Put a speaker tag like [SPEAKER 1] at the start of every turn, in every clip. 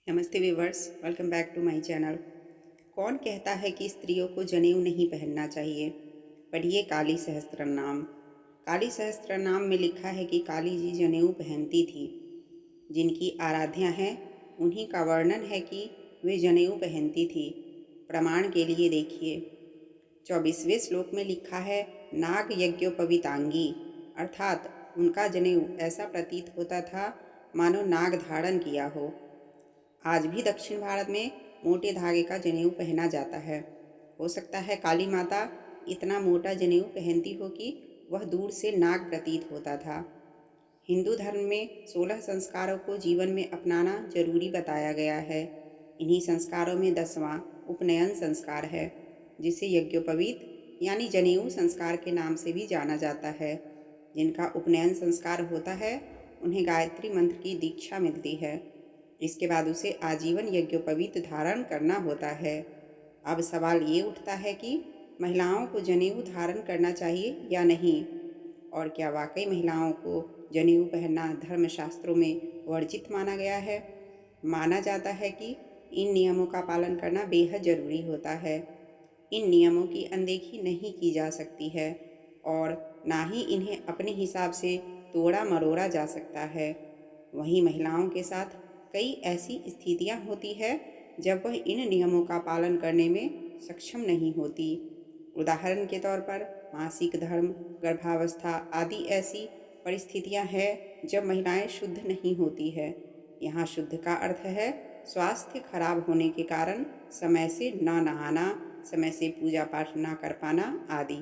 [SPEAKER 1] नमस्ते viewers, welcome back to my channel. कौन कहता है कि स्त्रियों को जनेऊ नहीं पहनना चाहिए? पढ़िए काली सहस्त्रनाम। काली सहस्त्रनाम में लिखा है कि काली जी जनेऊ पहनती थी। जिनकी आराध्या हैं उन्हीं का वर्णन है कि वे जनेऊ पहनती थी। प्रमाण के लिए देखिए, 24वें श्लोक में लिखा है नाग यज्ञोपवीतांगी, अर्थात उनका जनेऊ ऐसा प्रतीत होता था मानो नाग धारण किया हो। आज भी दक्षिण भारत में मोटे धागे का जनेऊ पहना जाता है। हो सकता है काली माता इतना मोटा जनेऊ पहनती हो कि वह दूर से नाग प्रतीत होता था। हिंदू धर्म में 16 संस्कारों को जीवन में अपनाना जरूरी बताया गया है। इन्हीं संस्कारों में 10वां उपनयन संस्कार है, जिसे यज्ञोपवीत यानी जनेऊ संस्कार के नाम से भी जाना जाता है। जिनका उपनयन संस्कार होता है उन्हें गायत्री मंत्र की दीक्षा मिलती है। इसके बाद उसे आजीवन यज्ञोपवीत धारण करना होता है। अब सवाल ये उठता है कि महिलाओं को जनेऊ धारण करना चाहिए या नहीं, और क्या वाकई महिलाओं को जनेऊ पहनना धर्मशास्त्रों में वर्जित माना गया है। माना जाता है कि इन नियमों का पालन करना बेहद ज़रूरी होता है। इन नियमों की अनदेखी नहीं की जा सकती है और ना ही इन्हें अपने हिसाब से तोड़ा मरोड़ा जा सकता है। वहीं महिलाओं के साथ कई ऐसी स्थितियां होती है जब वह इन नियमों का पालन करने में सक्षम नहीं होती। उदाहरण के तौर पर मासिक धर्म, गर्भावस्था आदि ऐसी परिस्थितियां हैं जब महिलाएं शुद्ध नहीं होती है। यहाँ शुद्ध का अर्थ है स्वास्थ्य खराब होने के कारण समय से ना नहाना, समय से पूजा पाठ ना कर पाना आदि।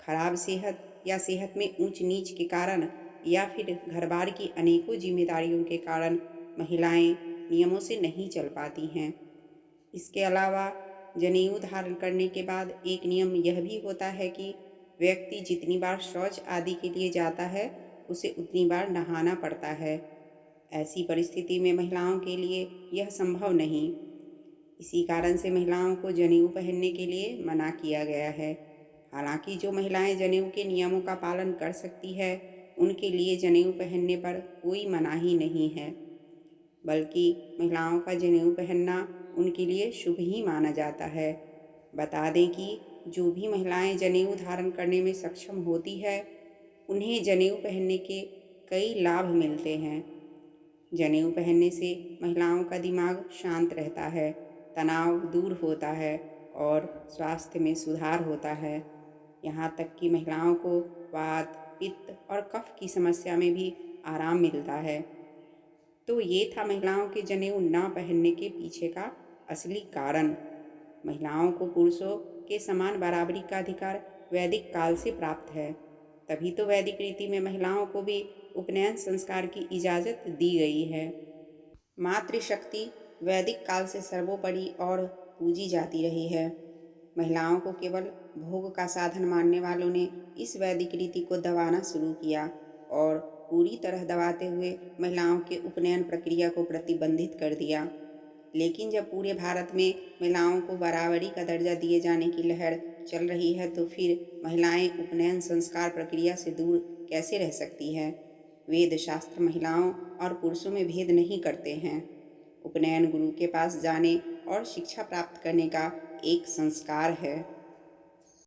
[SPEAKER 1] खराब सेहत या सेहत में ऊंच नीच के कारण या फिर घर बार की अनेकों जिम्मेदारियों के कारण महिलाएं नियमों से नहीं चल पाती हैं। इसके अलावा जनेऊ धारण करने के बाद एक नियम यह भी होता है कि व्यक्ति जितनी बार शौच आदि के लिए जाता है उसे उतनी बार नहाना पड़ता है। ऐसी परिस्थिति में महिलाओं के लिए यह संभव नहीं। इसी कारण से महिलाओं को जनेऊ पहनने के लिए मना किया गया है। हालांकि जो महिलाएं जनेऊ के नियमों का पालन कर सकती है उनके लिए जनेऊ पहनने पर कोई मनाही नहीं है, बल्कि महिलाओं का जनेऊ पहनना उनके लिए शुभ ही माना जाता है। बता दें कि जो भी महिलाएं जनेऊ धारण करने में सक्षम होती है उन्हें जनेऊ पहनने के कई लाभ मिलते हैं। जनेऊ पहनने से महिलाओं का दिमाग शांत रहता है, तनाव दूर होता है और स्वास्थ्य में सुधार होता है। यहाँ तक कि महिलाओं को वात, पित्त और कफ की समस्या में भी आराम मिलता है। तो ये था महिलाओं के जनेऊ न पहनने के पीछे का असली कारण। महिलाओं को पुरुषों के समान बराबरी का अधिकार वैदिक काल से प्राप्त है। तभी तो वैदिक रीति में महिलाओं को भी उपनयन संस्कार की इजाज़त दी गई है। मातृशक्ति वैदिक काल से सर्वोपरि और पूजी जाती रही है। महिलाओं को केवल भोग का साधन मानने वालों ने इस वैदिक रीति को दबाना शुरू किया और पूरी तरह दबाते हुए महिलाओं के उपनयन प्रक्रिया को प्रतिबंधित कर दिया। लेकिन जब पूरे भारत में महिलाओं को बराबरी का दर्जा दिए जाने की लहर चल रही है तो फिर महिलाएं उपनयन संस्कार प्रक्रिया से दूर कैसे रह सकती हैं। वेद शास्त्र महिलाओं और पुरुषों में भेद नहीं करते हैं। उपनयन गुरु के पास जाने और शिक्षा प्राप्त करने का एक संस्कार है।